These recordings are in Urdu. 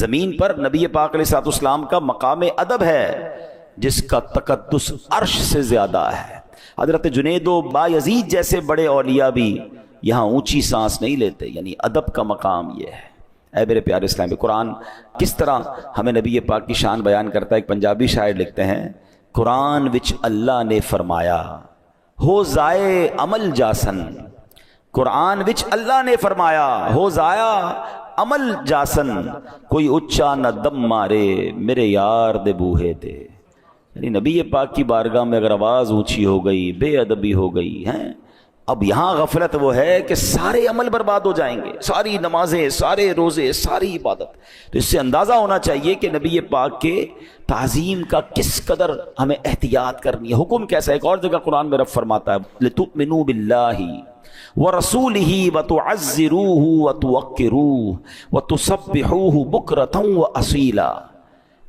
زمین پر نبی پاک علیہ الصلوۃ والسلام کا مقام ادب ہے جس کا تقدس عرش سے زیادہ ہے۔ حضرت جنید و بایزید جیسے بڑے اولیاء بھی یہاں اونچی سانس نہیں لیتے، یعنی ادب کا مقام یہ ہے۔ اے میرے پیارے اسلامی، قرآن کس طرح ہمیں نبی پاک کی شان بیان کرتا ہے۔ ایک پنجابی شاعر لکھتے ہیں، قرآن وچ اللہ نے فرمایا ہو ضائع عمل جاسن، قرآن وچ اللہ نے فرمایا ہو ضائع عمل جاسن، کوئی اچا نہ دم مارے میرے یار دے بوہے تے۔ یعنی نبی پاک کی بارگاہ میں اگر آواز اونچی ہو گئی، بے ادبی ہو گئی ہیں، اب یہاں غفلت وہ ہے کہ سارے عمل برباد ہو جائیں گے، ساری نمازیں، سارے روزے، ساری عبادت۔ تو اس سے اندازہ ہونا چاہیے کہ نبی پاک کے تعظیم کا کس قدر ہمیں احتیاط کرنی ہے۔ حکم کیسا ہے؟ ایک اور جگہ قرآن میں رب فرماتا ہے لِتُؤْمِنُوا بِاللَّهِ وَرَسُولِهِ وَتُعَزِّرُوهُ وَتُوَقِّرُوهُ وَتُسَبِّحُوهُ بُكْرَةً وَأَصِيلًا۔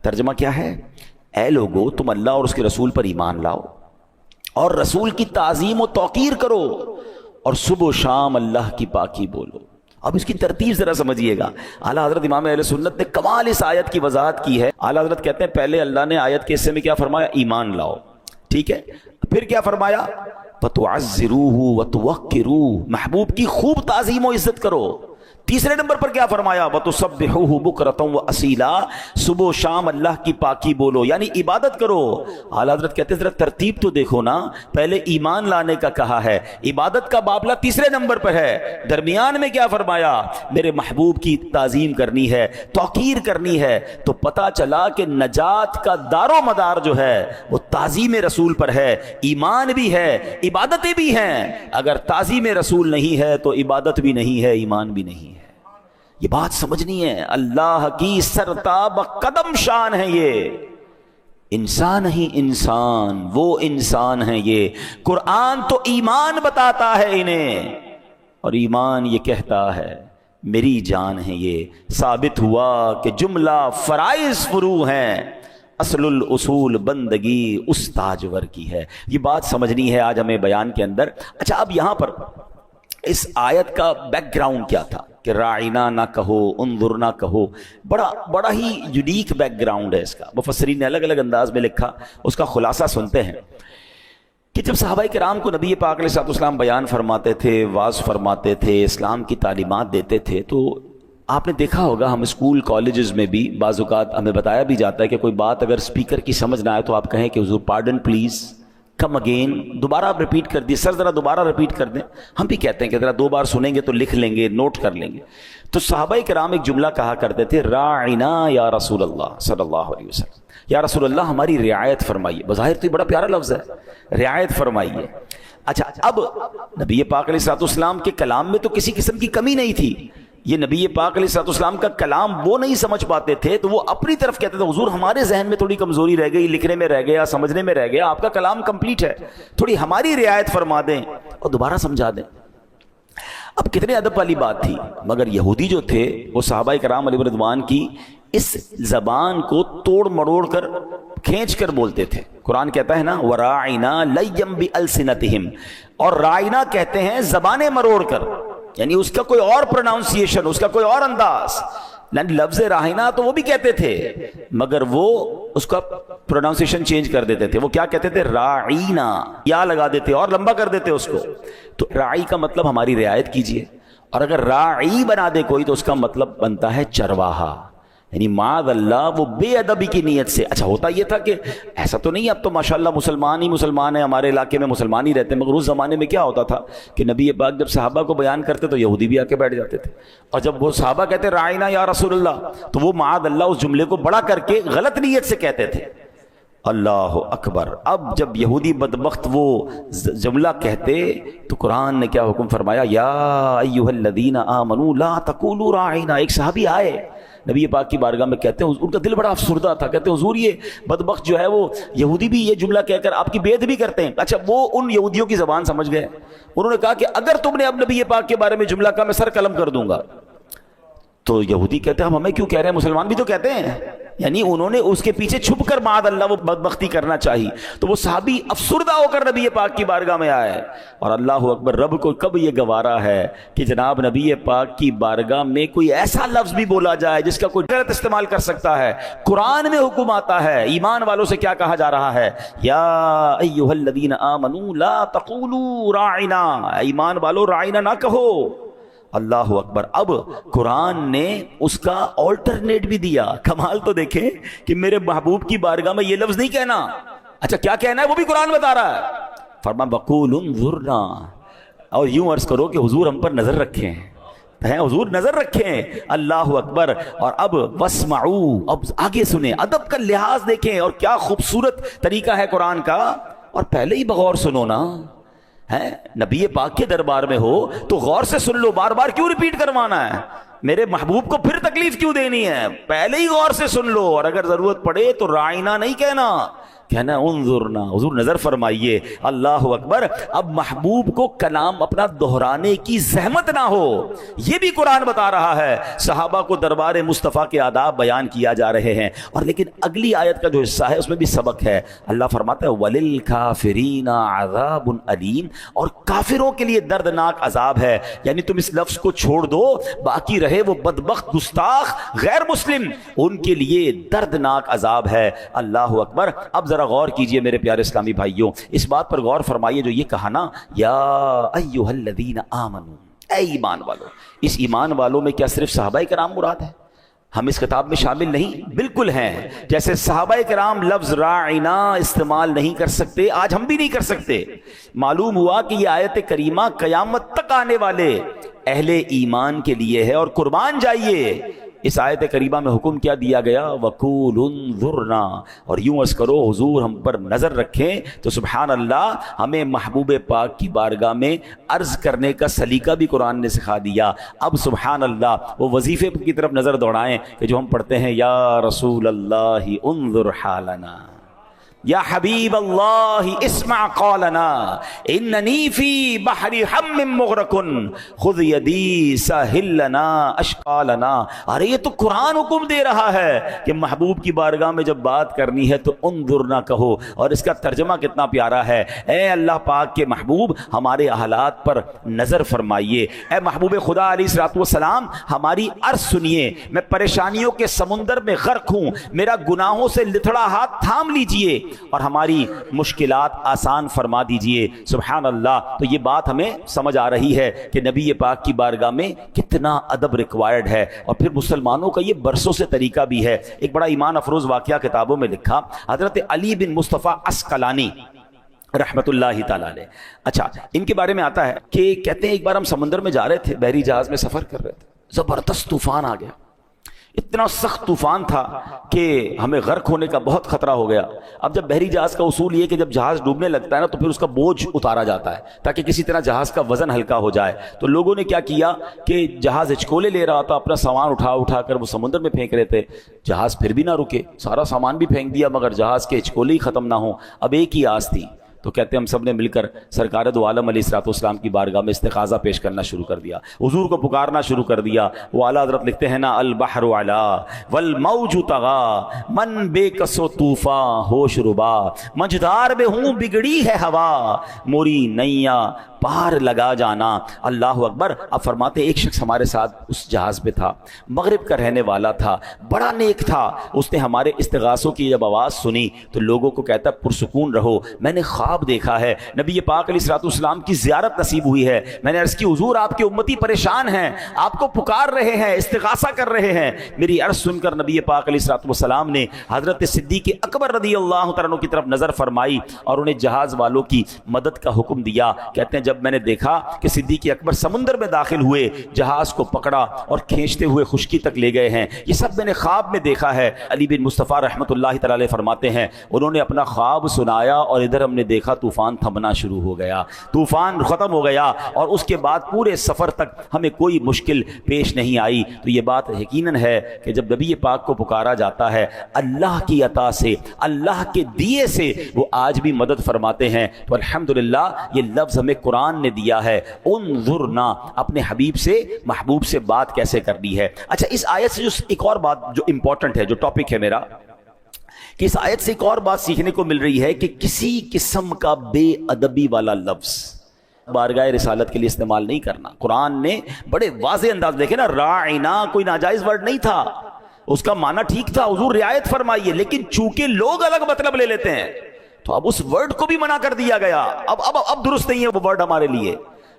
ترجمہ کیا ہے؟ اے لوگو، تم اللہ اور اس کے رسول پر ایمان لاؤ اور رسول کی تعظیم و توقیر کرو اور صبح و شام اللہ کی پاکی بولو۔ اب اس کی ترتیب ذرا سمجھیے گا۔ اعلیٰ حضرت امام اہل سنت نے کمال اس آیت کی وضاحت کی ہے۔ اعلیٰ حضرت کہتے ہیں پہلے اللہ نے آیت کے حصے میں کیا فرمایا؟ ایمان لاؤ، ٹھیک ہے۔ پھر کیا فرمایا؟ وَتُعَزِّرُوهُ وَتُوَقِّرُوهُ، محبوب کی خوب تعظیم و عزت کرو۔ تیسرے نمبر پر کیا فرمایا؟ وَتُسَبِّحُوهُ بُكْرَةً وَأَصِيلًا، صبح و شام اللہ کی پاکی بولو، یعنی عبادت کرو۔ اعلیٰ حضرت کہتے ہیں ذرا ترتیب تو دیکھو نا، پہلے ایمان لانے کا کہا ہے، عبادت کا معاملہ تیسرے نمبر پر ہے، درمیان میں کیا فرمایا؟ میرے محبوب کی تعظیم کرنی ہے، توقیر کرنی ہے۔ تو پتہ چلا کہ نجات کا دار و مدار جو ہے وہ تعظیم رسول پر ہے، ایمان بھی ہے، عبادتیں بھی ہیں۔ اگر تعظیم رسول نہیں ہے تو عبادت بھی نہیں ہے، ایمان بھی نہیں ہے۔ یہ بات سمجھنی ہے، اللہ کی سرتاب قدم شان ہے یہ، انسان ہی انسان، وہ انسان ہے یہ۔ قرآن تو ایمان بتاتا ہے انہیں، اور ایمان یہ کہتا ہے میری جان ہے یہ۔ ثابت ہوا کہ جملہ فرائض فروع ہیں، اصل الاصول بندگی اس تاجور کی ہے۔ یہ بات سمجھنی ہے آج ہمیں بیان کے اندر۔ اچھا، اب یہاں پر اس آیت کا بیک گراؤنڈ کیا تھا کہ راعینا نہ کہو، انظر نہ کہو، بڑا ہی یونیک بیک گراؤنڈ ہے اس کا۔ مفسرین نے الگ الگ انداز میں لکھا، اس کا خلاصہ سنتے ہیں کہ جب صحابہ کرام کو نبی پاک علیہ الصلوۃ والسلام بیان فرماتے تھے، واعظ فرماتے تھے، اسلام کی تعلیمات دیتے تھے، تو آپ نے دیکھا ہوگا ہم اسکول کالجز میں بھی بعض اوقات ہمیں بتایا بھی جاتا ہے کہ کوئی بات اگر اسپیکر کی سمجھ نہ آئے تو آپ کہیں کہ حضور پارڈن پلیز، کم اگین، دوبارہ آپ ریپیٹ کر دیے، سر ذرا دوبارہ ریپیٹ کر دیں۔ ہم بھی کہتے ہیں کہ ذرا دو بار سنیں گے تو لکھ لیں گے، نوٹ کر لیں گے۔ تو صحابہ کرام ایک جملہ کہا کرتے تھے، راعنا یا رسول اللہ صلی اللہ علیہ وسلم، یا رسول اللہ ہماری رعایت فرمائیے۔ بظاہر تو یہ بڑا پیارا لفظ ہے، رعایت فرمائیے۔ اچھا، اب نبی پاک علیہ الصلوۃ والسلام کے کلام میں تو کسی قسم کی کمی نہیں تھی، یہ نبی پاک علیہ الصلوۃ والسلام کا کلام وہ نہیں سمجھ پاتے تھے تو وہ اپنی طرف کہتے تھے حضور ہمارے ذہن میں تھوڑی کمزوری رہ گئی، لکھنے میں رہ گیا، سمجھنے میں رہ گیا، آپ کا کلام کمپلیٹ ہے، تھوڑی ہماری رعایت فرما دیں اور دوبارہ سمجھا دیں۔ اب کتنے ادب والی بات تھی، مگر یہودی جو تھے وہ صحابہ کرام علیہ رضوان کی اس زبان کو توڑ مروڑ کر کھینچ کر بولتے تھے۔ قرآن کہتا ہے نا وَرَاعِنَا لَيَّمْ بِأَلْسِنَتِهِمْ، اور رائنا کہتے ہیں زبانیں مروڑ کر، یعنی اس کا کوئی اور پروناؤنسیشن، اس کا کوئی اور انداز۔ لفظ راہینا تو وہ بھی کہتے تھے مگر وہ اس کا پروناؤنسیشن چینج کر دیتے تھے، وہ کیا کہتے تھے؟ راعینا، یا لگا دیتے اور لمبا کر دیتے اس کو۔ تو راعی کا مطلب ہماری رعایت کیجئے، اور اگر راعی بنا دے کوئی تو اس کا مطلب بنتا ہے چرواہا، یعنی معاذ اللہ وہ بے ادبی کی نیت سے۔ اچھا، ہوتا یہ تھا کہ ایسا تو نہیں، اب تو ماشاءاللہ مسلمان ہی مسلمان ہیں، ہمارے علاقے میں مسلمان ہی رہتے ہیں، مگر اس زمانے میں کیا ہوتا تھا کہ نبی پاک جب صحابہ کو بیان کرتے تو یہودی بھی آ کے بیٹھ جاتے تھے، اور جب وہ صحابہ کہتے رائنا یا رسول اللہ تو وہ معاذ اللہ اس جملے کو بڑا کر کے غلط نیت سے کہتے تھے۔ اللہ اکبر! اب جب یہودی بدبخت وہ جملہ کہتے تو قرآن نے کیا حکم فرمایا؟ یا ایھا الذین آمنوا لا تقولوا راعینا۔ ایک صحابی آئے نبی پاک کی بارگاہ میں، کہتے ہیں ان کا دل بڑا افسردہ تھا، کہتے ہیں حضور یہ بدبخت جو ہے وہ یہودی بھی یہ جملہ کہہ کر آپ کی بے ادبی کرتے ہیں۔ اچھا، وہ ان یہودیوں کی زبان سمجھ گئے، انہوں نے کہا کہ اگر تم نے اب نبی پاک کے بارے میں جملہ کہا میں سر قلم کر دوں گا۔ تو یہودی کہتے ہیں ہم ہمیں کیوں کہہ رہے ہیں، مسلمان بھی تو کہتے ہیں۔ یعنی انہوں نے اس کے پیچھے چھپ کر معاذ اللہ وہ بدبختی کرنا چاہی. تو وہ صحابی افسردہ ہو کر نبی پاک کی بارگاہ میں آئے. اور اللہ اکبر، رب کو کب یہ گوارا ہے کہ جناب نبی پاک کی بارگاہ میں کوئی ایسا لفظ بھی بولا جائے جس کا کوئی غلط استعمال کر سکتا ہے. قرآن میں حکم آتا ہے، ایمان والوں سے کیا کہا جا رہا ہے؟ یا ایھا الذین آمنوا لا تقولوا راعنا، ایمان والو راعنا نہ کہو. اللہ اکبر. اب قرآن نے اس کا آلٹرنیٹ بھی دیا. کمال تو دیکھیں کہ میرے محبوب کی بارگاہ میں یہ لفظ نہیں کہنا. اچھا کیا کہنا ہے وہ بھی قرآن بتا رہا ہے. فرما وقولوا انظرنا، اور یوں عرض کرو کہ حضور ہم پر نظر رکھیں، حضور نظر رکھیں. اللہ اکبر. اور اب واسمعوا، اب آگے سنیں، ادب کا لحاظ دیکھیں، اور کیا خوبصورت طریقہ ہے قرآن کا. اور پہلے ہی بغور سنو نا، ہے نبی پاک کے دربار میں ہو تو غور سے سن لو. بار بار کیوں ریپیٹ کروانا ہے؟ میرے محبوب کو پھر تکلیف کیوں دینی ہے؟ پہلے ہی غور سے سن لو. اور اگر ضرورت پڑے تو رائنا نہیں کہنا، کہنا انظرنا، حضور نظر فرمائیے. اللہ اکبر. اب محبوب کو کلام اپنا دہرانے کی زحمت نہ ہو، یہ بھی قرآن بتا رہا ہے. صحابہ کو دربار مصطفیٰ کے آداب بیان کیا جا رہے ہیں. اور لیکن اگلی آیت کا جو حصہ ہے اس میں بھی سبق ہے. اللہ فرماتا ہے وَلِلْكَافِرِينَ عَذَابٌ أَلِيمٌ، اور کافروں کے لیے دردناک عذاب ہے. یعنی تم اس لفظ کو چھوڑ دو، باقی رہے وہ بدبخت گستاخ غیر مسلم، ان کے لیے دردناک عذاب ہے. اللہ اکبر. اب ذرا غور کیجئے میرے پیارے اسلامی بھائیوں، اس بات پر غور فرمائیے جو یہ کہا نا یا ایھا الذین آمنوا، اے ایمان والو. اس ایمان والوں میں کیا صرف صحابہ کرام مراد ہے؟ ہم اس کتاب میں شامل نہیں؟ بالکل ہیں. جیسے صحابہ کرام لفظ راعنا استعمال نہیں کر سکتے، آج ہم بھی نہیں کر سکتے. معلوم ہوا کہ یہ آیت کریمہ قیامت تک آنے والے اہل ایمان کے لیے ہے. اور قربان جائیے، اس آیت کریمہ میں حکم کیا دیا گیا؟ وَقُولُ انظُرْنَا، اور یوں عرض کرو حضور ہم پر نظر رکھیں. تو سبحان اللہ، ہمیں محبوب پاک کی بارگاہ میں عرض کرنے کا سلیقہ بھی قرآن نے سکھا دیا. اب سبحان اللہ وہ وظیفے کی طرف نظر دوڑائیں کہ جو ہم پڑھتے ہیں یا رسول اللہ انظر حالنا، یا حبیب اللہ اسمع قولنا، اننی فی بحر ہم مغرق خذ یدی ساحل لنا اشقالنا. ارے یہ تو قرآن حکم دے رہا ہے کہ محبوب کی بارگاہ میں جب بات کرنی ہے تو انظر نہ کہو. اور اس کا ترجمہ کتنا پیارا ہے، اے اللہ پاک کے محبوب ہمارے حالات پر نظر فرمائیے. اے محبوب خدا علیہ الصلوۃ والسلام ہماری عرض سنیے. میں پریشانیوں کے سمندر میں غرق ہوں، میرا گناہوں سے لتھڑا ہاتھ تھام لیجئے اور ہماری مشکلات آسان فرما دیجئے. سبحان اللہ. تو یہ بات ہمیں سمجھ آ رہی ہے کہ نبی پاک کی بارگاہ میں کتنا ادب ریکوائرڈ ہے. اور پھر مسلمانوں کا یہ برسوں سے طریقہ بھی ہے. ایک بڑا ایمان افروز واقعہ کتابوں میں لکھا حضرت علی بن مصطفیٰ عسقلانی رحمت اللہ تعالیٰ علیہ. اچھا ان کے بارے میں آتا ہے کہ کہتے ہیں ایک بار ہم سمندر میں جا رہے تھے، بحری جہاز میں سفر کر رہے تھے، زبردست طوفان آ گیا. اتنا سخت طوفان تھا کہ ہمیں غرق ہونے کا بہت خطرہ ہو گیا. اب جب بحری جہاز کا اصول یہ کہ جب جہاز ڈوبنے لگتا ہے نا تو پھر اس کا بوجھ اتارا جاتا ہے تاکہ کسی طرح جہاز کا وزن ہلکا ہو جائے. تو لوگوں نے کیا کیا کہ جہاز ہچکولے لے رہا تھا، اپنا سامان اٹھا کر وہ سمندر میں پھینک رہے تھے. جہاز پھر بھی نہ رکے، سارا سامان بھی پھینک دیا مگر جہاز کے ہچکولے ہی ختم نہ ہوں. اب ایک ہی آس تھی. تو کہتے ہیں ہم سب نے مل کر سرکار دو عالم علیہ الصلوۃ والسلام کی بارگاہ میں استغاثہ پیش کرنا شروع کر دیا، حضور کو پکارنا شروع کر دیا. وہ اعلیٰ حضرت لکھتے ہیں نا البحر علا والموج طغا من بے کس و طوفاں ہوش ربا مجدار میں ہوں بگڑی ہے ہوا موری نیا پار لگا جانا. اللہ اکبر. اب فرماتے ایک شخص ہمارے ساتھ اس جہاز پہ تھا، مغرب کا رہنے والا تھا، بڑا نیک تھا. اس نے ہمارے استغاثوں کی جب آواز سنی تو لوگوں کو کہتا پرسکون رہو، میں نے خواب دیکھا ہے، نبی پاک علیہ الصلوۃ والسلام کی زیارت نصیب ہوئی ہے. میں نے عرض کی حضور آپ کے امتی پریشان ہیں، آپ کو پکار رہے ہیں، استغاثہ کر رہے ہیں. میری عرض سن کر نبی پاک علیہ الصلوۃ والسلام نے حضرت صدیق اکبر رضی اللہ تعالیٰ عنہ کی طرف نظر فرمائی اور انہیں جہاز والوں کی مدد کا حکم دیا. کہتے ہیں جب میں نے دیکھا کہ صدیق اکبر سمندر میں داخل ہوئے، جہاز کو پکڑا اور کھینچتے ہوئے خشکی تک لے گئے ہیں، یہ سب میں نے خواب میں دیکھا ہے. علی بن مصطفیٰ رحمۃ اللہ تعالی علیہ فرماتے ہیں انہوں نے اپنا خواب سنایا اور ادھر ہم نے دیکھا طوفان تھمنا شروع ہو گیا، طوفان ختم ہو گیا اور اس کے بعد پورے سفر تک ہمیں کوئی مشکل پیش نہیں آئی. تو یہ بات یقیناً ہے کہ جب نبی پاک کو پکارا جاتا ہے اللہ کی عطا سے، اللہ کے دیے سے وہ آج بھی مدد فرماتے ہیں. تو الحمدللہ یہ لفظ ہمیں قرآن قرآن نے دیا ہے، انظرنا، اپنے حبیب سے، محبوب سے بات کیسے کرنی ہے۔ اچھا، اس آیت سے جو ایک اور بات جو امپورٹنٹ ہے، جو ٹاپک ہے میرا، کہ اس آیت سے ایک اور بات سیکھنے کو مل رہی ہے کہ کسی قسم کا بے ادبی والا لفظ بارگاہ رسالت کے لیے استعمال نہیں کرنا۔ قرآن نے بڑے واضح انداز، دیکھیں نا، راعنا کوئی ناجائز ورڈ نہیں تھا، اس کا معنی ٹھیک تھا، حضور رعایت فرمائیے، لیکن چونکہ لوگ الگ مطلب لے لیتے ہیں تو اب اس ورڈ کو بھی منع کر دیا گیا، اب درست نہیں ہے وہ ورڈ ہمارے لیے۔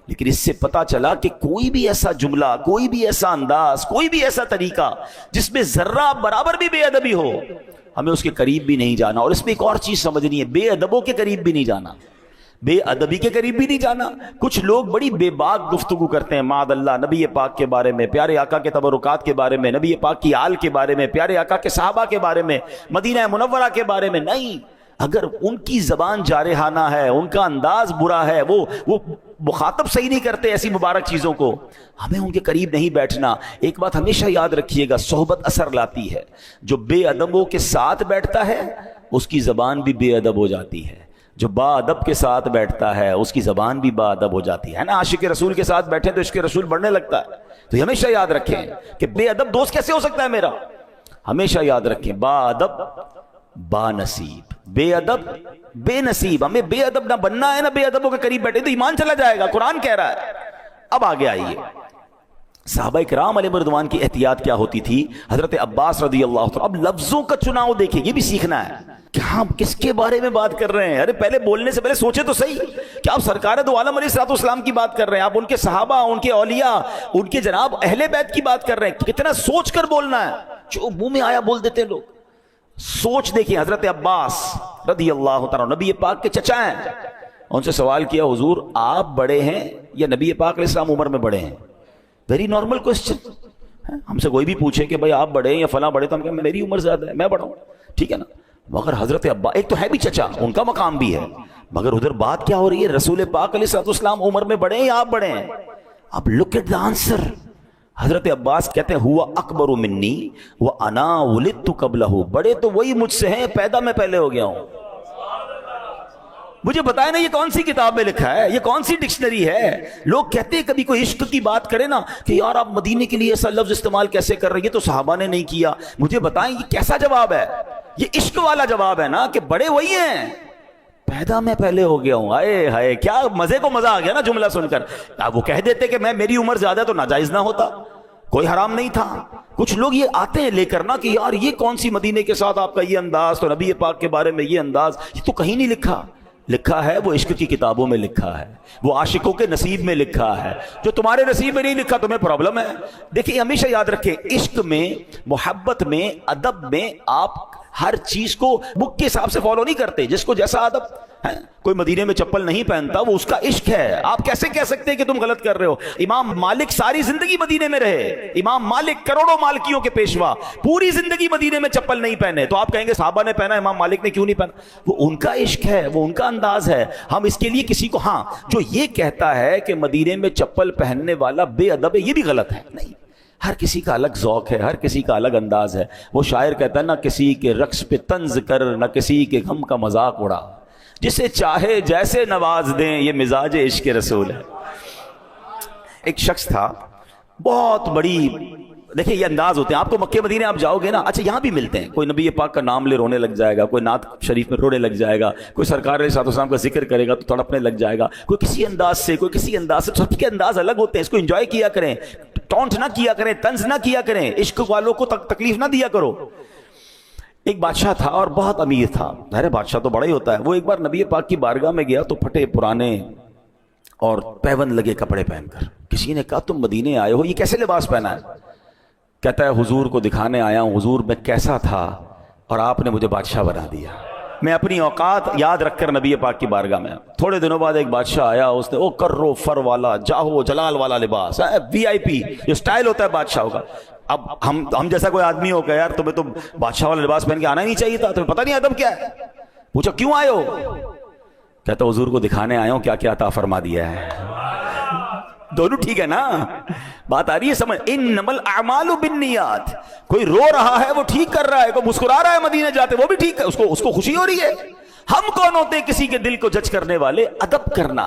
لیکن اس سے پتا چلا کہ کوئی بھی ایسا جملہ، کوئی بھی ایسا انداز، کوئی بھی ایسا طریقہ جس میں ذرہ برابر بھی بے ادبی ہو، ہمیں اس کے قریب بھی نہیں جانا۔ اور اس میں ایک اور چیز سمجھنی ہے، بے ادبوں کے قریب بھی نہیں جانا، بے ادبی کے قریب بھی نہیں جانا۔ کچھ لوگ بڑی بے باک گفتگو کرتے ہیں معاذ اللہ نبی پاک کے بارے میں، پیارے آقا کے تبرکات کے بارے میں، نبی پاک کی آل کے بارے میں، پیارے آقا کے صحابہ کے بارے میں، مدینہ منورہ کے بارے میں۔ نہیں، اگر ان کی زبان جارحانہ ہے، ان کا انداز برا ہے، وہ مخاطب صحیح نہیں کرتے ایسی مبارک چیزوں کو، ہمیں ان کے قریب نہیں بیٹھنا۔ ایک بات ہمیشہ یاد رکھیے گا، صحبت اثر لاتی ہے۔ جو بے ادبوں کے ساتھ بیٹھتا ہے اس کی زبان بھی بے ادب ہو جاتی ہے، جو با ادب کے ساتھ بیٹھتا ہے اس کی زبان بھی با ادب ہو جاتی ہے نا۔ عاشق رسول کے ساتھ بیٹھے تو عشق رسول بڑھنے لگتا ہے۔ تو یہ ہمیشہ یاد رکھیں کہ بے ادب دوست کیسے ہو سکتا ہے میرا، ہمیشہ یاد رکھیں، با ادب با نصیب، بے ادب بے نصیب۔ ہمیں بے ادب نہ بننا ہے، نہ بے ادبوں کے قریب بیٹھے تو ایمان چلا جائے گا، قرآن کہہ رہا ہے۔ اب آگے آئیے، صحابہ کرام علیہ رضوان کی احتیاط کیا ہوتی تھی۔ حضرت عباس رضی اللہ عنہ، اب لفظوں کا چناؤ دیکھیں، یہ بھی سیکھنا ہے کہ ہم کس کے بارے میں بات کر رہے ہیں۔ ارے پہلے بولنے سے پہلے سوچے تو صحیح کہ آپ سرکار دو عالم علیہ الصلوۃ والسلام کی بات کر رہے ہیں، آپ ان کے صحابہ، ان کے اولیاء، ان کے جناب اہل بیت کی بات کر رہے ہیں، کتنا سوچ کر بولنا ہے۔ جو منہ میں آیا بول دیتے لوگ، سوچ دیکھیں۔ حضرت عباس رضی اللہ تعالیٰ نبی پاک کے چچا ہیں، ان سے سوال کیا، حضور آپ بڑے ہیں یا نبی پاک علیہ السلام عمر میں بڑے ہیں؟ Very normal question. ہم سے کوئی بھی پوچھے کہ بھائی آپ بڑے ہیں یا فلاں بڑے، تو ہم کہیں میری عمر زیادہ ہے، میں بڑا ہوں، ٹھیک ہے نا۔ مگر حضرت ابا ایک تو ہے بھی چچا، ان کا مقام بھی ہے، مگر ادھر بات کیا ہو رہی ہے، رسول پاک علیہ السلام عمر میں بڑے ہیں یا آپ بڑے ہیں؟ اب لک ایٹ دا آنسر۔ حضرت عباس کہتے ہیں ہوا اکبر منی وانا ولدت قبلہ، بڑے تو وہی مجھ سے ہیں، پیدا میں پہلے ہو گیا ہوں۔ مجھے بتائیں نا یہ کون سی کتاب میں لکھا ہے، یہ کون سی ڈکشنری ہے؟ لوگ کہتے ہیں کبھی کوئی عشق کی بات کرے نا کہ یار آپ مدینے کے لیے ایسا لفظ استعمال کیسے کر رہے ہیں، یہ تو صحابہ نے نہیں کیا۔ مجھے بتائیں یہ کیسا جواب ہے؟ یہ عشق والا جواب ہے نا کہ بڑے وہی ہیں، پیدا میں پہلے ہو گیا ہوں۔ آئے ہائے، کیا مزے کو مزہ آ گیا نا جملہ سن کر۔ وہ کہہ دیتے کہ میری عمر زیادہ ہے تو ناجائز نہ ہوتا، کوئی حرام نہیں تھا۔ کچھ لوگ یہ آتے ہیں لے کر نا کہ یار یہ کون سی مدینے کے ساتھ آپ کا یہ انداز، تو نبی پاک کے بارے میں یہ انداز، یہ تو کہیں نہیں لکھا۔ لکھا ہے وہ عشق کی کتابوں میں لکھا ہے، وہ عاشقوں کے نصیب میں لکھا ہے، جو تمہارے نصیب میں نہیں لکھا تمہیں پرابلم ہے۔ دیکھیں ہمیشہ یاد رکھیں، عشق میں، محبت میں، ادب میں آپ ہر چیز کو بک کے حساب سے فالو نہیں کرتے، جس کو جیسا ادب ہے۔ کوئی مدینے میں چپل نہیں پہنتا، وہ اس کا عشق ہے۔ آپ کیسے کہہ سکتے ہیں کہ تم غلط کر رہے ہو؟ امام مالک ساری زندگی مدینے میں رہے، امام مالک کروڑوں مالکیوں کے پیشوا، پوری زندگی مدینے میں چپل نہیں پہنے، تو آپ کہیں گے صحابہ نے پہنا، امام مالک نے کیوں نہیں پہنا؟ وہ ان کا عشق ہے، وہ ان کا انداز ہے۔ ہم اس کے لیے کسی کو، ہاں جو یہ کہتا ہے کہ مدینے میں چپل پہننے والا بے ادب ہے، یہ بھی غلط ہے۔ نہیں، ہر کسی کا الگ ذوق ہے، ہر کسی کا الگ انداز ہے۔ وہ شاعر کہتا ہے نہ کسی کے رقص پہ طنز کر، نہ کسی کے غم کا مذاق اڑا، جسے چاہے جیسے نواز دیں، یہ مزاج عشق رسول ہے۔ ایک شخص تھا، بہت بڑی، دیکھیں یہ انداز ہوتے ہیں، آپ کو مکے مدینے آپ جاؤ گے نا، اچھا یہاں بھی ملتے ہیں، کوئی نبی پاک کا نام لے رونے لگ جائے گا، کوئی نعت شریف میں رونے لگ جائے گا، کوئی سرکار علیہ السلام کا ذکر کرے گا تو تڑپنے لگ جائے گا، کوئی کسی انداز سے، کوئی کسی انداز سے۔ سب کے انداز الگ ہوتے ہیں، اس کو انجوائے کیا کریں، ٹونٹ نہ کیا کریں، طنز نہ کیا کریں، عشق والوں کو تکلیف نہ دیا کرو۔ ایک بادشاہ تھا اور بہت امیر تھا، ظاہر بادشاہ تو بڑا ہی ہوتا ہے۔ وہ ایک بار نبی پاک کی بارگاہ میں گیا تو پھٹے پرانے اور پیون لگے کپڑے پہن کر، کسی نے کہا تم مدینے آئے ہو، یہ کیسے لباس پہنا ہے؟ کہتا ہے حضور کو دکھانے آیا ہوں، حضور میں کیسا تھا اور آپ نے مجھے بادشاہ بنا دیا۔ میں اپنی اوقات یاد رکھ کر نبی پاک کی بارگاہ میں، تھوڑے دنوں بعد ایک بادشاہ آیا، اس نے کرو فر والا، جاہو جلال والا لباس، وی آئی پی جو سٹائل ہوتا ہے بادشاہوں کا۔ اب ہم جیسا کوئی آدمی ہو کہ یار تمہیں تو بادشاہ والا لباس پہن کے آنا ہی نہیں چاہیے تھا، تمہیں پتہ نہیں ادب کیا ہے؟ پوچھا کیوں آئے ہو؟ کہتا حضور کو دکھانے آیا ہوں کیا کیا عطا فرما دیا ہے۔ دونوں ٹھیک ہے نا؟ بات آ رہی ہے سمجھ؟ انما الاعمال بالنیات۔ کوئی رو رہا ہے وہ ٹھیک کر رہا ہے، کوئی مسکرا رہا ہے مدینے جاتے وہ بھی ٹھیک ہے، اس کو خوشی ہو رہی ہے۔ ہم کون ہوتے ہیں کسی کے دل کو جج کرنے والے؟ ادب کرنا،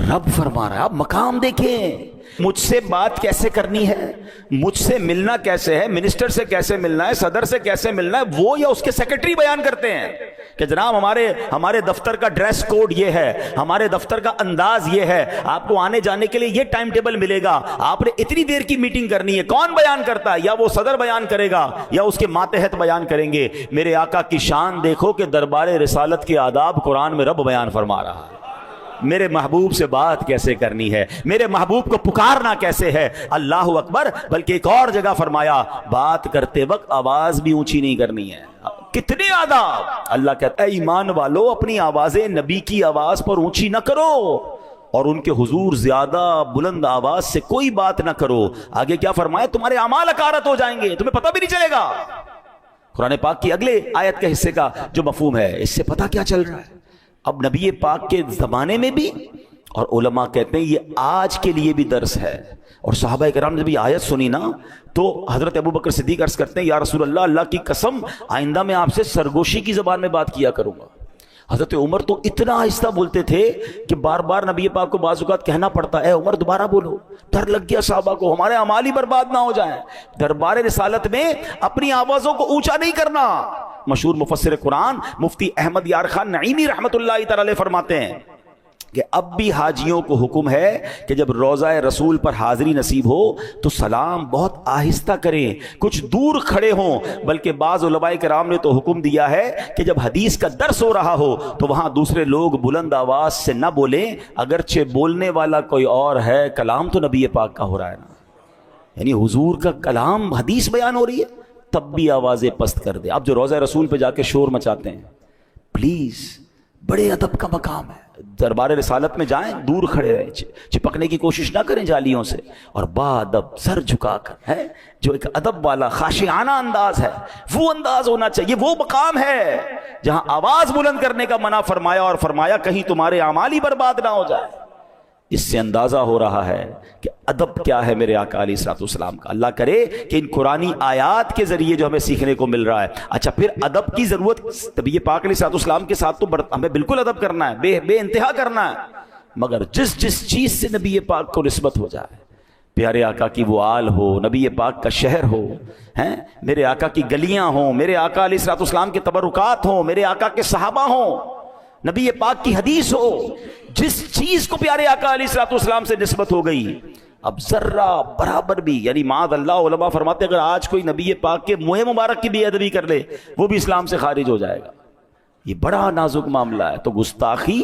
رب فرما رہا ہے. آپ مقام دیکھیں, مجھ سے بات کیسے کرنی ہے, مجھ سے ملنا کیسے ہے, منسٹر سے کیسے ملنا ہے, صدر سے کیسے ملنا ہے, وہ یا اس کے سیکرٹری بیان کرتے ہیں کہ جناب ہمارے دفتر کا ڈریس کوڈ یہ ہے, ہمارے دفتر کا انداز یہ ہے, آپ کو آنے جانے کے لیے یہ ٹائم ٹیبل ملے گا, آپ نے اتنی دیر کی میٹنگ کرنی ہے. کون بیان کرتا ہے؟ یا وہ صدر بیان کرے گا یا اس کے ماتحت بیان کریں گے. میرے آقا کی شان دیکھو کہ دربار رسالت کے آداب قرآن میں رب بیان فرما رہا ہے. میرے محبوب سے بات کیسے کرنی ہے, میرے محبوب کو پکارنا کیسے ہے. اللہ اکبر. بلکہ ایک اور جگہ فرمایا بات کرتے وقت آواز بھی اونچی نہیں کرنی ہے. کتنے آداب. اللہ کہتا ہے ایمان والو اپنی آوازیں نبی کی آواز پر اونچی نہ کرو اور ان کے حضور زیادہ بلند آواز سے کوئی بات نہ کرو. آگے کیا فرمایا؟ تمہارے اعمال اکارت ہو جائیں گے, تمہیں پتہ بھی نہیں چلے گا. قرآن پاک کی اگلے آیت کے حصے کا جو مفہوم ہے, اس سے پتہ کیا چل رہا ہے؟ اب نبی پاک کے زمانے میں بھی, اور علماء کہتے ہیں یہ آج کے لیے بھی درس ہے. اور صحابہ کرام نے جب یہ آیت سنی نا تو حضرت ابو بکر صدیق عرض کرتے ہیں یا رسول اللہ, اللہ کی قسم آئندہ میں آپ سے سرگوشی کی زبان میں بات کیا کروں گا. حضرت عمر تو اتنا آہستہ بولتے تھے کہ بار بار نبی پاک کو بعض اوقات کہنا پڑتا ہے عمر دوبارہ بولو. ڈر لگ گیا صحابہ کو ہمارے اعمال ہی برباد نہ ہو جائیں. دربار رسالت میں اپنی آوازوں کو اونچا نہیں کرنا. مشہور مفسر قرآن مفتی احمد یار خان نعیمی رحمت اللہ تعالی علیہ فرماتے ہیں کہ اب بھی حاجیوں کو حکم ہے کہ جب روضہ رسول پر حاضری نصیب ہو تو سلام بہت آہستہ کریں, کچھ دور کھڑے ہوں. بلکہ بعض علماء کرام نے تو حکم دیا ہے کہ جب حدیث کا درس ہو رہا ہو تو وہاں دوسرے لوگ بلند آواز سے نہ بولیں, اگرچہ بولنے والا کوئی اور ہے, کلام تو نبی پاک کا ہو رہا ہے نا. یعنی حضور کا کلام, حدیث بیان ہو رہی ہے, تب بھی آوازیں پست کر دے. آپ جو روضہ رسول پہ جا کے شور مچاتے ہیں, پلیز بڑے ادب کا مقام ہے. دربار رسالت میں جائیں, دور کھڑے رہیں, چپکنے کی کوشش نہ کریں جالیوں سے, اور با ادب سر جھکا کر ہے جو ایک ادب والا خاشعانہ انداز ہے, وہ انداز ہونا چاہیے. وہ مقام ہے جہاں آواز بلند کرنے کا منع فرمایا, اور فرمایا کہیں تمہارے اعمال ہی برباد نہ ہو جائے. اس سے اندازہ ہو رہا ہے کہ ادب کیا ہے میرے آقا علیہ الصلوۃ والسلام کا. اللہ کرے کہ ان قرآنی آیات کے ذریعے جو ہمیں سیکھنے کو مل رہا ہے. اچھا پھر ادب کی ضرورت نبی پاک علیہ الصلوۃ والسلام کے ساتھ تو ہمیں بالکل ادب کرنا ہے, بے انتہا کرنا ہے. مگر جس چیز سے نبی پاک کو نسبت ہو جائے, پیارے آقا کی وہ آل ہو, نبی پاک کا شہر ہو, ہیں میرے آقا کی گلیاں ہوں, میرے آقا علیہ الصلوۃ والسلام کے تبرکات ہوں, میرے آقا کے صحابہ ہوں, نبی پاک کی حدیث ہو, جس چیز کو پیارے آقا علیہ الصلوۃ والسلام سے نسبت ہو گئی, اب ذرہ برابر بھی, یعنی معاذ اللہ, علماء فرماتے ہیں اگر آج کوئی نبی پاک کے منہ مبارک کی بے ادبی کر لے وہ بھی اسلام سے خارج ہو جائے گا. یہ بڑا نازک معاملہ ہے. تو گستاخی,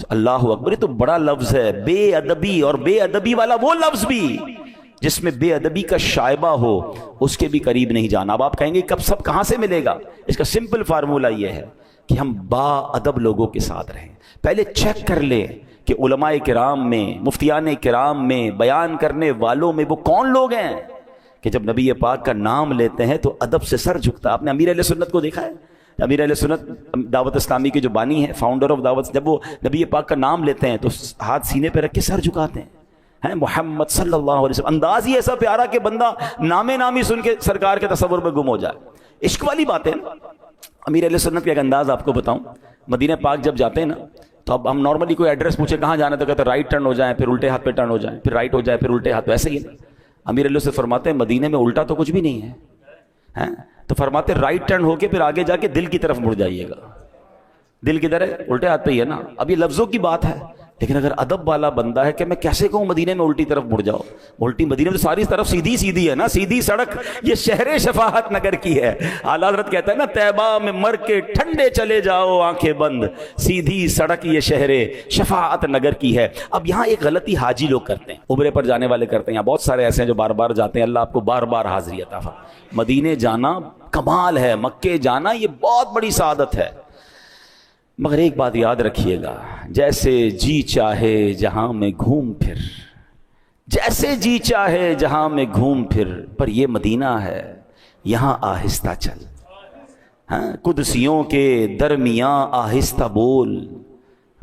اللہ اکبر, تو بڑا لفظ ہے. بے ادبی, اور بے ادبی والا وہ لفظ بھی جس میں بے ادبی کا شائبہ ہو, اس کے بھی قریب نہیں جانا. اب آپ کہیں گے کب سب کہاں سے ملے گا؟ اس کا سمپل فارمولہ یہ ہے کہ ہم با ادب لوگوں کے ساتھ رہیں. پہلے چیک کر لیں کہ علماء کرام میں, مفتیان کرام میں, بیان کرنے والوں میں وہ کون لوگ ہیں کہ جب نبی پاک کا نام لیتے ہیں تو ادب سے سر جھکتا. آپ نے امیر اہل سنت کو دیکھا ہے؟ امیر اہل سنت دعوت اسلامی کے جو بانی ہیں, فاؤنڈر آف دعوت, جب وہ نبی پاک کا نام لیتے ہیں تو ہاتھ سینے پہ رکھ کے سر جھکاتے ہیں, محمد صلی اللہ علیہ وسلم. انداز ہی ایسا پیارا کہ بندہ نام نامی سن کے سرکار کے تصور میں گم ہو جائے. عشق والی بات ہے. امیر اہل سنت کا ایک انداز آپ کو بتاؤں, مدینہ پاک جب جاتے ہیں نا تو اب ہم نارملی کوئی ایڈریس پوچھے کہاں جانا تو کہتے ہیں رائٹ ٹرن ہو جائیں, پھر الٹے ہاتھ پہ ٹرن ہو جائیں, پھر رائٹ ہو جائے, پھر الٹے ہاتھ پہ. ایسے ہی ہے. امیر اللہ سے فرماتے ہیں مدینے میں الٹا تو کچھ بھی نہیں ہے, تو فرماتے ہیں رائٹ ٹرن ہو کے پھر آگے جا کے دل کی طرف مڑ جائیے گا. دل کدھر ہے؟ الٹے ہاتھ پہ ہی ہے نا. اب یہ لفظوں کی بات ہے, لیکن اگر ادب والا بندہ ہے کہ میں کیسے کہوں مدینے میں الٹی طرف مڑ جاؤ. الٹی مدینے میں تو ساری طرف سیدھی ہے نا, سیدھی سڑک یہ شہر شفاعت نگر کی ہے. اعلی حضرت کہتا ہے نا طیبہ میں مر کے ٹھنڈے چلے جاؤ آنکھیں بند, سیدھی سڑک یہ شہر شفاعت نگر کی ہے. اب یہاں ایک غلطی حاجی لوگ کرتے ہیں, عمرے پر جانے والے کرتے ہیں. یہاں بہت سارے ایسے ہیں جو بار بار جاتے ہیں, اللہ آپ کو بار بار حاضری عطا فرمائے. مدینے جانا کمال ہے, مکے جانا یہ بہت بڑی سعادت ہے. مگر ایک بات یاد رکھیے گا, جیسے جی چاہے جہاں میں گھوم پھر, جیسے جی چاہے جہاں میں گھوم پھر, پر یہ مدینہ ہے یہاں آہستہ چل. قدسیوں کے درمیاں آہستہ بول,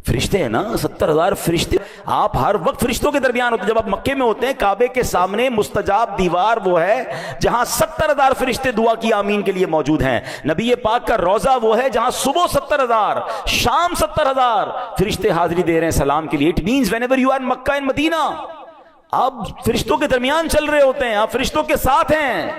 فرشتے ہیں نا، 70,000 فرشتے. آپ ہر وقت فرشتوں کے درمیان ہوتے ہیں. جب آپ مکے میں ہوتے ہیں کعبے کے سامنے مستجاب دیوار وہ ہے جہاں 70,000 فرشتے دعا کی آمین کے لیے موجود ہیں. نبی پاک کا روضہ وہ ہے جہاں صبح 70,000 شام 70,000 فرشتے حاضری دے رہے ہیں سلام کے لیے. It means whenever you are in Mecca and Madina آپ فرشتوں کے درمیان چل رہے ہوتے ہیں، آپ فرشتوں کے ساتھ ہیں.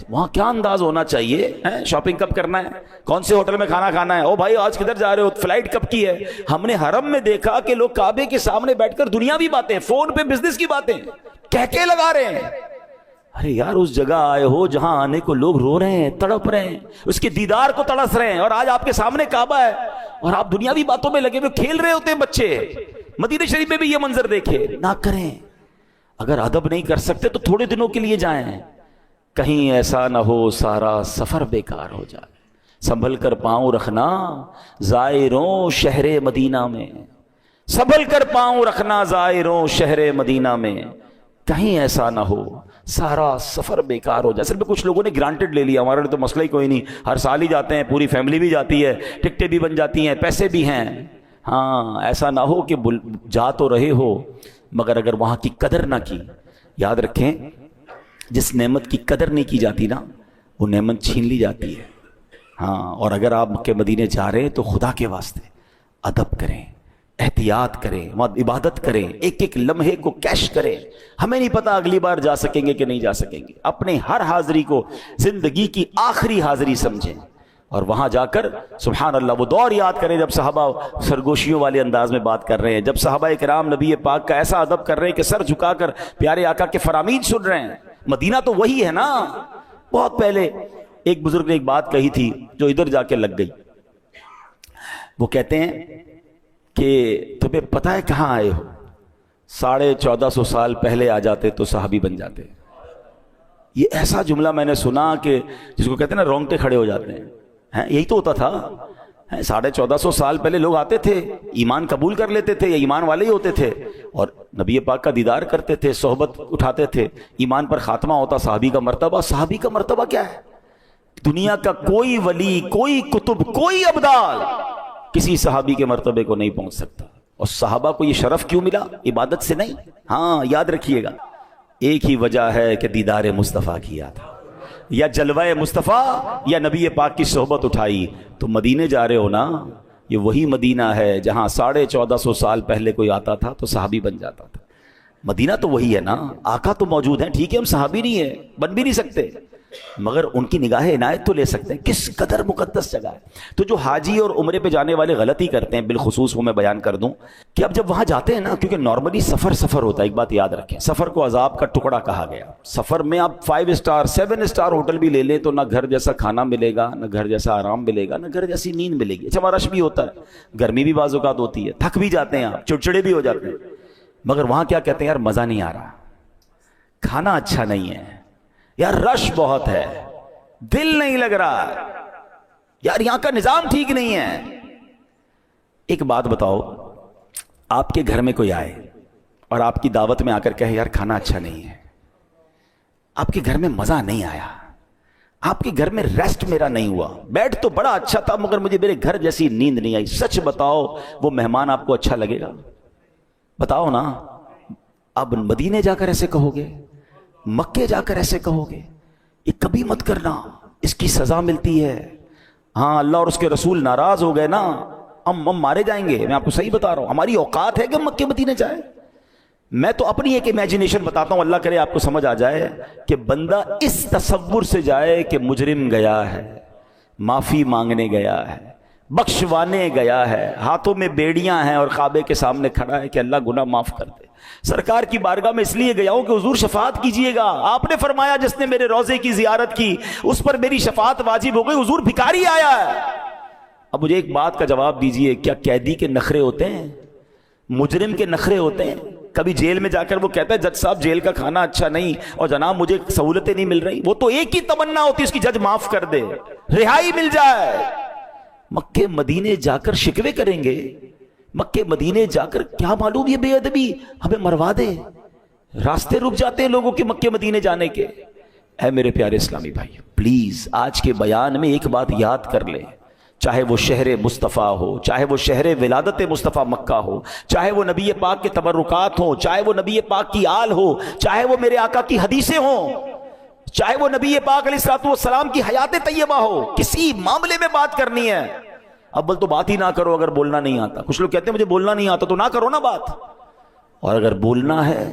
وہاں کیا انداز ہونا چاہیے. شاپنگ کب کرنا ہے، کون سے ہوٹل میں کھانا کھانا ہے، او بھائی آج کدھر جا رہے ہو، فلائٹ کب کی ہے. ہم نے حرم میں دیکھا کہ لوگ کعبے کے سامنے بیٹھ کر دنیاوی باتیں، فون پہ بزنس کی باتیں کہکے لگا رہے ہیں. ارے یار اس جگہ آئے ہو جہاں آنے کو لوگ رو رہے ہیں، تڑپ رہے ہیں، اس کے دیدار کو تڑس رہے ہیں، اور آج آپ کے سامنے کعبہ ہے اور آپ دنیاوی باتوں میں لگے ہوئے کھیل رہے ہوتے ہیں بچے. مدینہ شریف میں بھی یہ منظر دیکھے نہ کریں. اگر ادب نہیں کر سکتے تو تھوڑے دنوں کے لیے جائیں، کہیں ایسا نہ ہو سارا سفر بیکار ہو جائے. سنبھل کر پاؤں رکھنا زائروں شہر مدینہ میں، سنبھل کر پاؤں رکھنا زائروں شہر مدینہ میں، کہیں ایسا نہ ہو سارا سفر بیکار ہو جائے. اصل میں کچھ لوگوں نے گرانٹڈ لے لیا، ہمارے لیے تو مسئلہ ہی کوئی نہیں، ہر سال ہی جاتے ہیں، پوری فیملی بھی جاتی ہے، ٹکٹیں بھی بن جاتی ہیں، پیسے بھی ہیں. ہاں ایسا نہ ہو کہ جا تو رہے ہو مگر اگر وہاں کی قدر نہ کی. یاد رکھیں جس نعمت کی قدر نہیں کی جاتی نا وہ نعمت چھین لی جاتی ہے. ہاں اور اگر آپ مکہ مدینے جا رہے ہیں تو خدا کے واسطے ادب کریں، احتیاط کریں، وہاں عبادت کریں، ایک ایک لمحے کو کیش کریں. ہمیں نہیں پتا اگلی بار جا سکیں گے کہ نہیں جا سکیں گے. اپنے ہر حاضری کو زندگی کی آخری حاضری سمجھیں اور وہاں جا کر سبحان اللہ وہ دور یاد کریں جب صحابہ سرگوشیوں والے انداز میں بات کر رہے ہیں، جب صحابہ کرام نبی پاک کا ایسا ادب کر رہے ہیں کہ سر جھکا کر پیارے آقا کے فرامین سن رہے ہیں. مدینہ تو وہی ہے نا. بہت پہلے ایک بزرگ نے ایک بات کہی تھی جو ادھر جا کے لگ گئی. وہ کہتے ہیں کہ تمہیں پتہ ہے کہاں آئے ہو، 1450 سال پہلے آ جاتے تو صحابی بن جاتے. یہ ایسا جملہ میں نے سنا کہ جس کو کہتے ہیں نا رونگٹے کھڑے ہو جاتے ہیں. یہی تو ہوتا تھا. 1450 سال پہلے لوگ آتے تھے، ایمان قبول کر لیتے تھے یا ایمان والے ہی ہوتے تھے اور نبی پاک کا دیدار کرتے تھے، صحبت اٹھاتے تھے، ایمان پر خاتمہ ہوتا. صحابی کا مرتبہ، صحابی کا مرتبہ کیا ہے؟ دنیا کا کوئی ولی، کوئی کتب، کوئی ابدال کسی صحابی کے مرتبے کو نہیں پہنچ سکتا. اور صحابہ کو یہ شرف کیوں ملا؟ عبادت سے نہیں. ہاں یاد رکھیے گا ایک ہی وجہ ہے کہ دیدار مصطفیٰ کیا تھا، یا جلوہ مصطفیٰ یا نبی پاک کی صحبت اٹھائی. تو مدینے جا رہے ہو نا، یہ وہی مدینہ ہے جہاں 1450 سال پہلے کوئی آتا تھا تو صحابی بن جاتا تھا. مدینہ تو وہی ہے نا. آقا تو موجود ہیں، ٹھیک ہے ہم صحابی نہیں ہیں، بن بھی نہیں سکتے، مگر ان کی نگاہ عنایت تو لے سکتے ہیں. کس قدر مقدس جگہ ہے. تو جو حاجی اور عمرے پہ جانے والے غلطی کرتے ہیں بالخصوص وہ میں بیان کر دوں کہ اب جب وہاں جاتے ہیں نا، کیونکہ نارملی سفر ہوتا ہے. ایک بات یاد رکھیں، سفر کو عذاب کا ٹکڑا کہا گیا. سفر میں آپ 5 اسٹار 7 اسٹار ہوٹل بھی لے لیں تو نہ گھر جیسا کھانا ملے گا، نہ گھر جیسا آرام ملے گا، نہ گھر جیسی نیند ملے گی. اچھا وہاں رش بھی ہوتا ہے، گرمی بھی بعض اوقات ہوتی ہے، تھک بھی جاتے ہیں آپ، چڑچڑے بھی ہو جاتے ہیں. مگر وہاں کیا کہتے ہیں؟ یار مزہ نہیں آ رہا، کھانا اچھا نہیں ہے، یار رش بہت ہے، دل نہیں لگ رہا، یار یہاں کا نظام ٹھیک نہیں ہے. ایک بات بتاؤ، آپ کے گھر میں کوئی آئے اور آپ کی دعوت میں آ کر کہے یار کھانا اچھا نہیں ہے، آپ کے گھر میں مزہ نہیں آیا، آپ کے گھر میں ریسٹ میرا نہیں ہوا، بیڈ تو بڑا اچھا تھا مگر مجھے میرے گھر جیسی نیند نہیں آئی، سچ بتاؤ وہ مہمان آپ کو اچھا لگے گا؟ بتاؤ نا. اب مدینے جا کر ایسے کہو گے، مکے جا کر ایسے کہو گے، یہ کبھی مت کرنا، اس کی سزا ملتی ہے. ہاں اللہ اور اس کے رسول ناراض ہو گئے نا، ہم مارے جائیں گے. میں آپ کو صحیح بتا رہا ہوں، ہماری اوقات ہے کہ مکے مدینے جائیں. میں تو اپنی ایک امیجنیشن بتاتا ہوں، اللہ کرے آپ کو سمجھ آ جائے کہ بندہ اس تصور سے جائے کہ مجرم گیا ہے، معافی مانگنے گیا ہے، بخشوانے گیا ہے، ہاتھوں میں بیڑیاں ہیں اور کعبے کے سامنے کھڑا ہے کہ اللہ گناہ معاف کر دے. سرکار کی بارگاہ میں اس لیے گیا ہوں کہ حضور شفاعت کیجئے گا. آپ نے فرمایا جس نے میرے روضے کی زیارت کی اس پر میری شفاعت واجب ہو گئی. حضور بھکاری آیا ہے. اب مجھے ایک بات کا جواب دیجئے، کیا قیدی کے نخرے ہوتے ہیں؟ مجرم کے نخرے ہوتے ہیں؟ کبھی جیل میں جا کر وہ کہتا ہے جج صاحب جیل کا کھانا اچھا نہیں اور جناب مجھے سہولتیں نہیں مل رہی؟ وہ تو ایک ہی تمنا ہوتی ہے اس کی جج معاف کر دے، رہائی مل جائے. مکے مدینے جا کر شکوے کریں گے، مکے مدینے جا کر کیا معلوم یہ بے ادبی ہمیں مروا دے. راستے رک جاتے ہیں لوگوں کے مکے مدینے جانے کے. اے میرے پیارے اسلامی بھائی، پلیز آج کے بیان میں ایک بات یاد کر لیں، چاہے وہ شہر مصطفیٰ ہو، چاہے وہ شہر ولادت مصطفیٰ مکہ ہو، چاہے وہ نبی پاک کے تبرکات ہوں، چاہے وہ نبی پاک کی آل ہو، چاہے وہ میرے آقا کی حدیثیں ہوں، چاہے وہ نبی پاک علیہ الصلوۃ والسلام کی حیات طیبہ ہو، کسی معاملے میں بات کرنی ہے اول تو بات ہی نہ کرو اگر بولنا نہیں آتا. کچھ لوگ کہتے ہیں مجھے بولنا نہیں آتا، تو نہ کرو نا بات. اور اگر بولنا ہے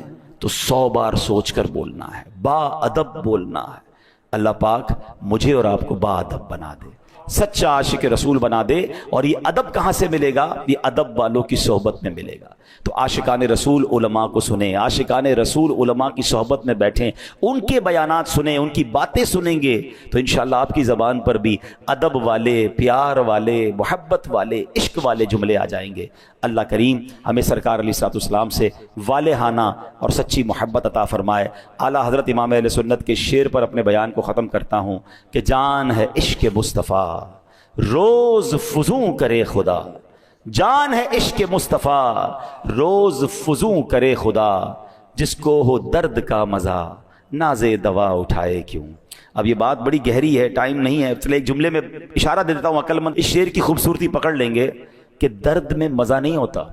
تو 100 بار سوچ کر بولنا ہے، با ادب بولنا ہے. اللہ پاک مجھے اور آپ کو با ادب بنا دے، سچا عاشق رسول بنا دے. اور یہ ادب کہاں سے ملے گا؟ یہ ادب والوں کی صحبت میں ملے گا. تو عاشقان رسول علماء کو سنیں، عاشقان رسول علماء کی صحبت میں بیٹھیں، ان کے بیانات سنیں، ان کی باتیں سنیں گے تو انشاءاللہ آپ کی زبان پر بھی ادب والے، پیار والے، محبت والے، عشق والے جملے آ جائیں گے. اللہ کریم ہمیں سرکار علیہ الصلوۃ والسلام سے والہانہ اور سچی محبت عطا فرمائے. اعلیٰ حضرت امام اہل سنت کے شعر پر اپنے بیان کو ختم کرتا ہوں کہ جان ہے عشق مصطفیٰ روز فزوں کرے خدا، جان ہے عشق مصطفیٰ روز فزوں کرے خدا، جس کو ہو درد کا مزہ ناز دوا اٹھائے کیوں. اب یہ بات بڑی گہری ہے، ٹائم نہیں ہے، چلے ایک جملے میں اشارہ دے دیتا ہوں. عقل مند اس شعر کی خوبصورتی پکڑ لیں گے کہ درد میں مزہ نہیں ہوتا.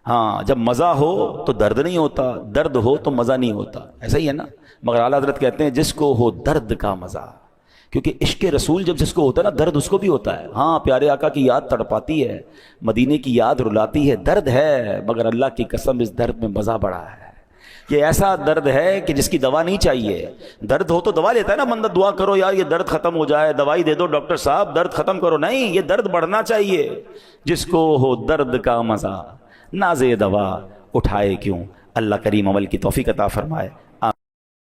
ہاں جب مزہ ہو تو درد نہیں ہوتا، درد ہو تو مزہ نہیں ہوتا، ایسا ہی ہے نا. مگر اعلیٰ حضرت کہتے ہیں جس کو ہو درد کا مزہ، کیونکہ عشق رسول جب جس کو ہوتا ہے نا درد اس کو بھی ہوتا ہے. ہاں پیارے آقا کی یاد تڑپاتی ہے، مدینے کی یاد رلاتی ہے، درد ہے، مگر اللہ کی قسم اس درد میں مزہ بڑا ہے. یہ ایسا درد ہے کہ جس کی دوا نہیں چاہیے. درد ہو تو دوا لیتا ہے نا بندہ، دعا کرو یار یہ درد ختم ہو جائے، دوائی دے دو ڈاکٹر صاحب درد ختم کرو. نہیں، یہ درد بڑھنا چاہیے. جس کو ہو درد کا مزہ ناز دوا اٹھائے کیوں. اللہ کریم عمل کی توفیق عطا فرمائے.